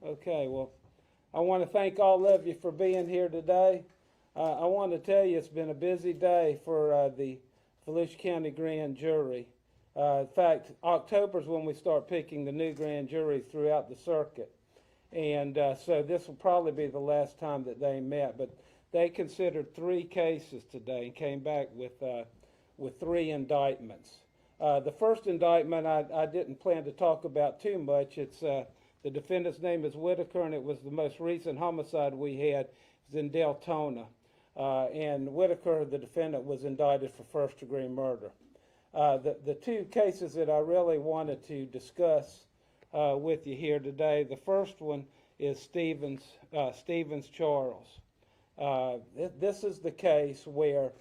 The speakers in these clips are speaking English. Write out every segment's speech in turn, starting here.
Okay, well, I want to thank all of you for being here today. I want to tell you it's been a busy day for the Volusia County Grand Jury. In fact, October is when we start picking the new grand juries throughout the circuit. And so this will probably be the last time that they met. But they considered 3 cases today and came back with 3 indictments. The first indictment I didn't plan to talk about too much. It's the defendant's name is Whitaker, and it was the most recent homicide we had. It was in Deltona. And Whitaker, the defendant, was indicted for first-degree murder. The 2 cases that I really wanted to discuss with you here today, the first one is Stevens Charles. This is the case where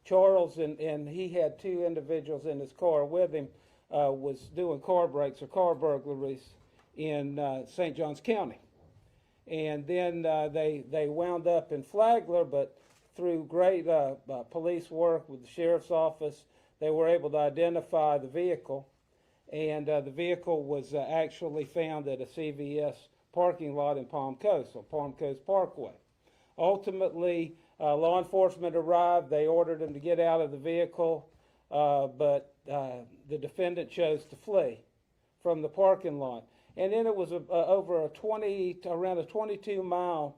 Charles, and he had 2 individuals in his car with him, was doing car breaks or car burglaries in St. Johns County. And then they wound up in Flagler, but through great police work with the sheriff's office, they were able to identify the vehicle. And the vehicle was actually found at a CVS parking lot in Palm Coast, on Palm Coast Parkway. Ultimately, law enforcement arrived. They ordered him to get out of the vehicle, but the defendant chose to flee from the parking lot. And then it was over around a 22-mile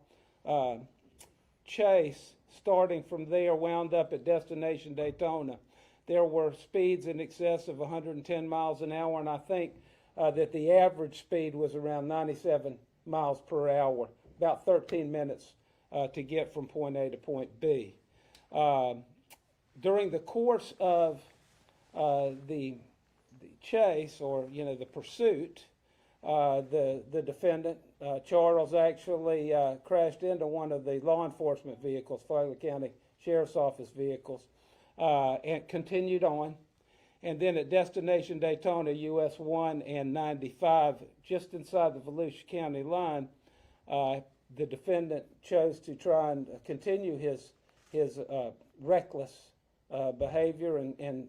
chase, starting from there, wound up at destination Daytona. There were speeds in excess of 110 miles an hour, and I think that the average speed was around 97 miles per hour, about 13 minutes to get from point A to point B. During the course of the chase, or the pursuit, the defendant, Charles, actually crashed into one of the law enforcement vehicles, Flagler County Sheriff's Office vehicles, and continued on. And then at destination Daytona, US 1 and 95, just inside the Volusia County line, the defendant chose to try and continue his reckless behavior and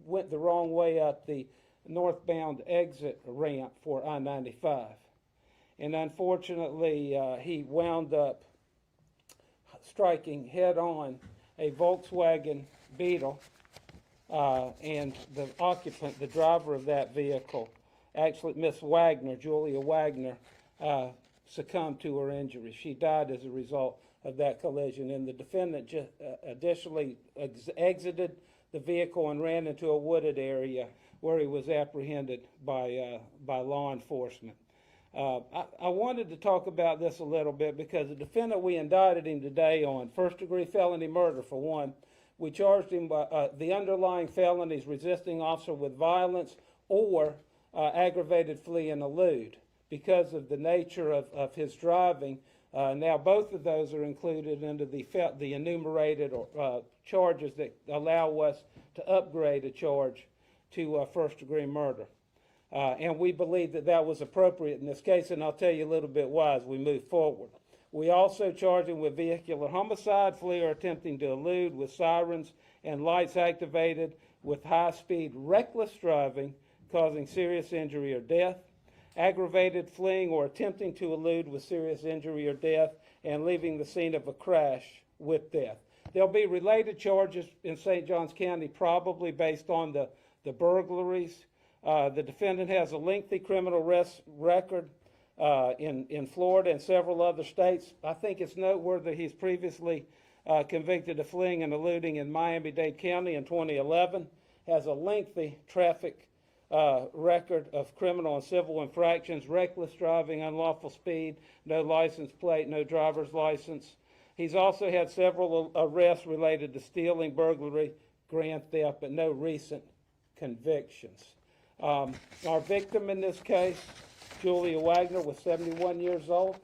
went the wrong way up the northbound exit ramp for I-95. And unfortunately, he wound up striking head-on a Volkswagen Beetle, and the occupant, the driver of that vehicle, actually Miss Wagner, Julia Wagner, succumbed to her injuries. She died as a result of that collision, and the defendant additionally exited the vehicle and ran into a wooded area where he was apprehended by law enforcement. I wanted to talk about this a little bit because the defendant, we indicted him today on first-degree felony murder, for one. We charged him by the underlying felonies: resisting officer with violence or aggravated flee and elude. Because of the nature of his driving, now both of those are included under the enumerated charges that allow us to upgrade a charge to first-degree murder. And we believe that that was appropriate in this case, and I'll tell you a little bit why as we move forward. We also charge him with vehicular homicide, flee or attempting to elude, with sirens and lights activated, with high-speed reckless driving causing serious injury or death, aggravated fleeing or attempting to elude with serious injury or death, and leaving the scene of a crash with death. There'll be related charges in St. Johns County, probably based on the burglaries. The defendant has a lengthy criminal record in Florida and several other states. I think it's noteworthy he's previously convicted of fleeing and eluding in Miami-Dade County in 2011, has a lengthy traffic record of criminal and civil infractions: reckless driving, unlawful speed, no license plate, no driver's license. He's also had several arrests related to stealing, burglary, grand theft, but no recent convictions. Our victim in this case, Julia Wagner, was 71 years old.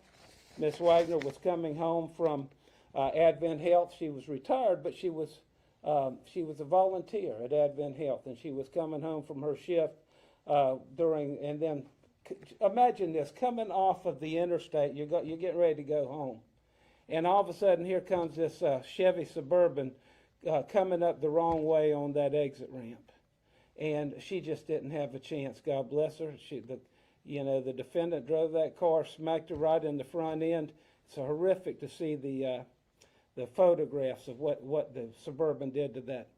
Miss Wagner was coming home from Advent Health. She was retired, but she was a volunteer at Advent Health, and she was coming home from her shift and then imagine this: coming off of the interstate, you're getting ready to go home, and all of a sudden here comes this Chevy Suburban coming up the wrong way on that exit ramp, and she just didn't have a chance. God bless her. You know, the defendant drove that car, smacked her right in the front end. It's horrific to see the photographs of what the Suburban did to that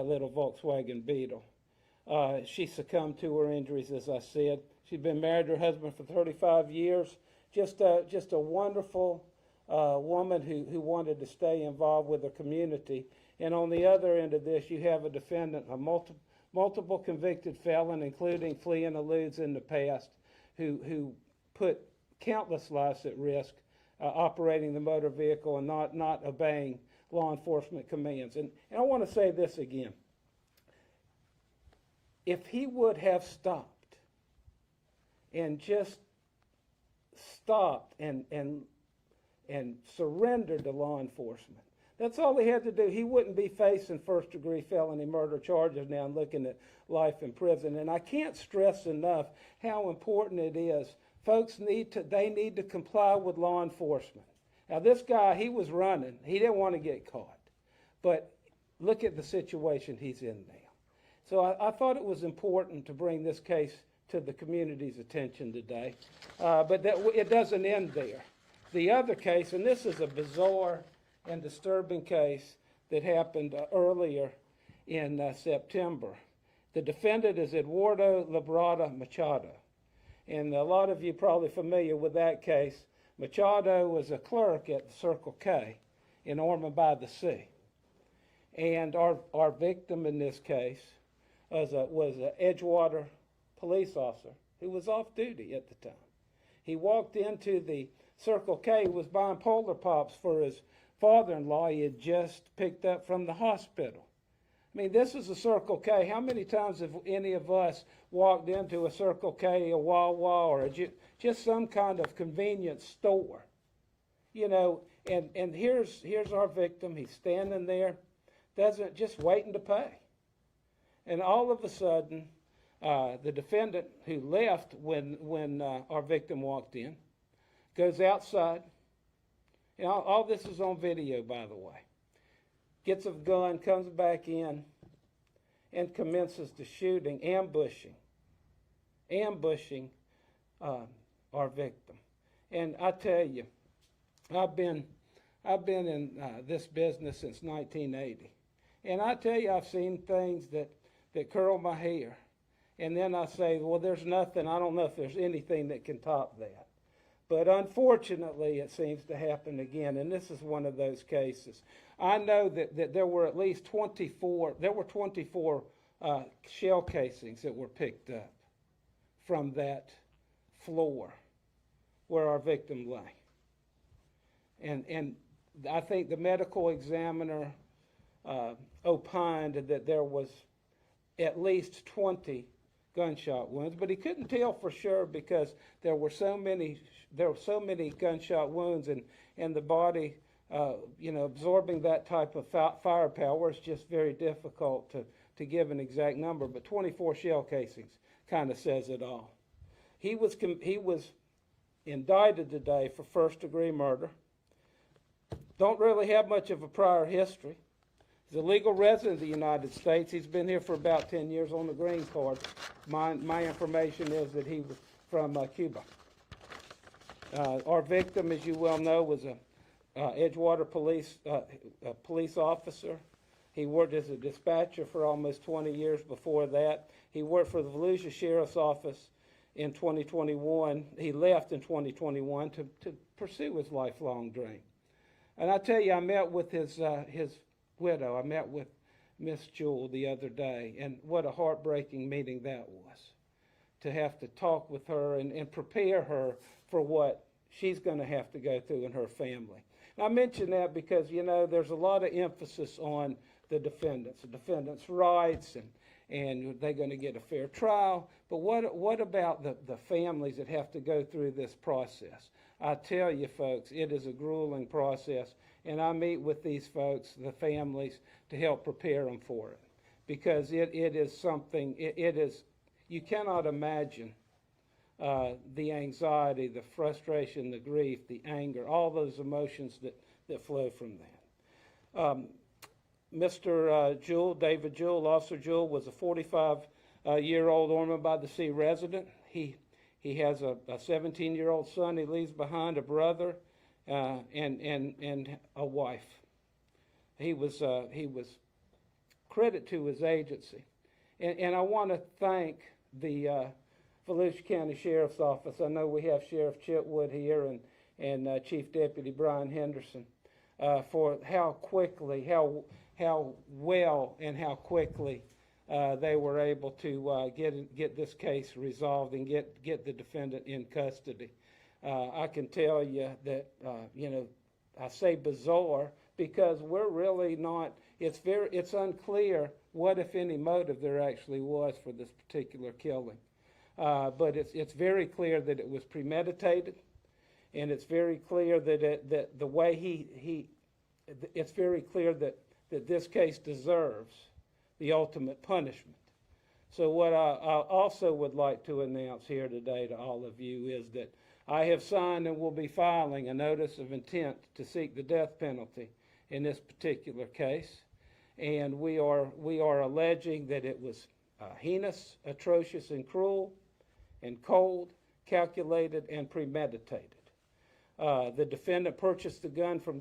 little Volkswagen Beetle. She succumbed to her injuries, as I said. She'd been married to her husband for 35 years. Just a wonderful woman who wanted to stay involved with the community. And on the other end of this, you have a defendant, a multiple convicted felon, including flee and eludes in the past, who put countless lives at risk operating the motor vehicle and not obeying law enforcement commands. And I want to say this again. If he would have stopped and just stopped and surrendered to law enforcement, that's all he had to do. He wouldn't be facing first-degree felony murder charges now and looking at life in prison. And I can't stress enough how important it is. Folks need to comply with law enforcement. Now, this guy, he was running. He didn't want to get caught. But look at the situation he's in now. So I thought it was important to bring this case to the community's attention today. But it doesn't end there. The other case, and this is a bizarre and disturbing case that happened earlier in September. The defendant is Eduardo Labrada Machado. And a lot of you are probably familiar with that case. Machado was a clerk at the Circle K in Ormond by the Sea. And our victim in this case was an Edgewater police officer who was off duty at the time. He walked into the Circle K, was buying Polar Pops for his father-in-law he had just picked up from the hospital. I mean, this is a Circle K. How many times have any of us walked into a Circle K, a Wawa, or just some kind of convenience store? You know, and here's our victim. He's standing there, just waiting to pay. And all of a sudden, the defendant who left when our victim walked in goes outside. And all this is on video, by the way. Gets a gun, comes back in, and commences the shooting, ambushing our victim. And I tell you, I've been in this business since 1980, and I tell you, I've seen things that curl my hair, and then I say, well, there's nothing. I don't know if there's anything that can top that. But unfortunately, it seems to happen again, and this is one of those cases. I know that there were at least 24 shell casings that were picked up from that floor where our victim lay. And I think the medical examiner opined that there was at least 20 gunshot wounds, but he couldn't tell for sure because there were so many gunshot wounds, and the body, absorbing that type of firepower is just very difficult to give an exact number. But 24 shell casings kind of says it all. He was indicted today for first-degree murder. Don't really have much of a prior history. He's a legal resident of the United States. He's been here for about 10 years on the green card. My information is that he was from Cuba. Our victim, as you well know, was a Edgewater police officer. He worked as a dispatcher for almost 20 years before that. He worked for the Volusia Sheriff's Office in 2021. He left in 2021 to pursue his lifelong dream. And I tell you, I met with his widow. I met with Miss Jewell the other day, and what a heartbreaking meeting that was, to have to talk with her and prepare her for what she's going to have to go through in her family. And I mention that because, there's a lot of emphasis on the defendant's rights, and they're going to get a fair trial. But what about the families that have to go through this process? I tell you, folks, it is a grueling process, and I meet with these folks, the families, to help prepare them for it, because it is something, you cannot imagine the anxiety, the frustration, the grief, the anger, all those emotions that flow from that. Mr. Jewell, David Jewell, Officer Jewell, was a 45-year-old Ormond by the Sea resident. He He has a 17-year-old son he leaves behind, a brother, and a wife. He was credit to his agency. And I want to thank the Volusia County Sheriff's Office. I know we have Sheriff Chitwood here and Chief Deputy Brian Henderson for how quickly, how well and how quickly they were able to get this case resolved and get the defendant in custody. I can tell you that, I say bizarre because we're really not, it's unclear what, if any, motive there actually was for this particular killing. But it's very clear that it was premeditated, and it's very clear that the way it's very clear that this case deserves the ultimate punishment. So what I also would like to announce here today to all of you is that I have signed and will be filing a notice of intent to seek the death penalty in this particular case. And we are alleging that it was heinous, atrocious, and cruel, and cold, calculated, and premeditated. The defendant purchased the gun from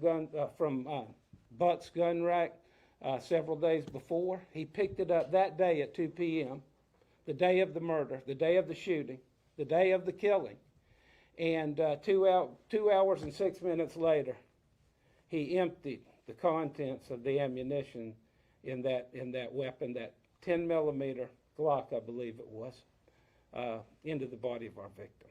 Buck's gun rack several days before. He picked it up that day at 2 p.m., the day of the murder, the day of the shooting, the day of the killing. And 2 hours and 6 minutes later, he emptied the contents of the ammunition in that weapon, that 10 millimeter Glock, I believe it was, into the body of our victim.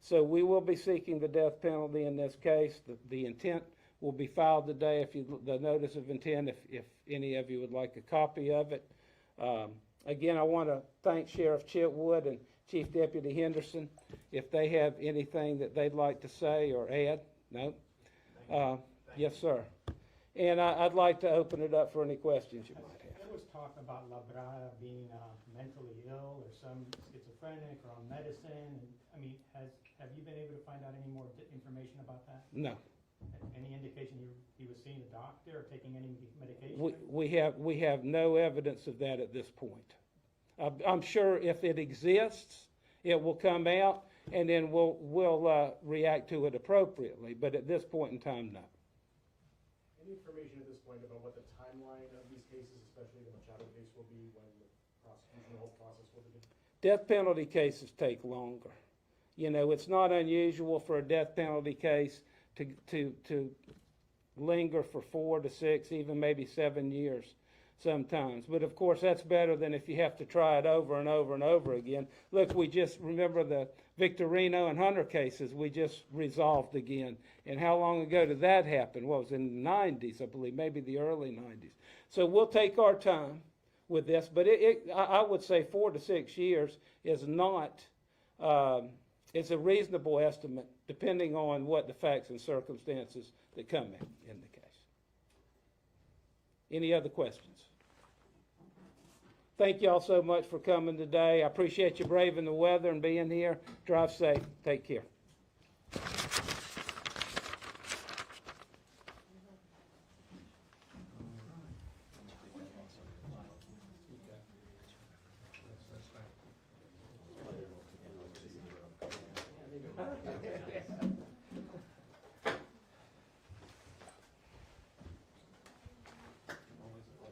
So we will be seeking the death penalty in this case. The intent will be filed today. The notice of intent, if any of you would like a copy of it. Again, I want to thank Sheriff Chitwood and Chief Deputy Henderson if they have anything that they'd like to say or add. No? Yes, sir. And I'd like to open it up for any questions you might have. There was talk about Larizza being mentally ill or some schizophrenic or on medicine. I mean, have you been able to find out any more information about that? No. Any indication he was seeing a doctor or taking any medication? We have no evidence of that at this point. I'm sure if it exists, it will come out, and then we'll react to it appropriately. But at this point in time, no. Any information at this point about what the timeline of these cases, especially the Machado case, will be when the prosecutional process will begin? Death penalty cases take longer. It's not unusual for a death penalty case to linger for 4 to 6, even maybe 7 years sometimes. But of course, that's better than if you have to try it over and over and over again. Look, we just remember the Victorino and Hunter cases we just resolved again. And how long ago did that happen? Well, it was in the 90s, I believe, maybe the early 90s. So we'll take our time with this, but I would say 4 to 6 years is not, it's a reasonable estimate depending on what the facts and circumstances that come in the case. Any other questions? Thank you all so much for coming today. I appreciate you braving the weather and being here. Drive safe. Take care.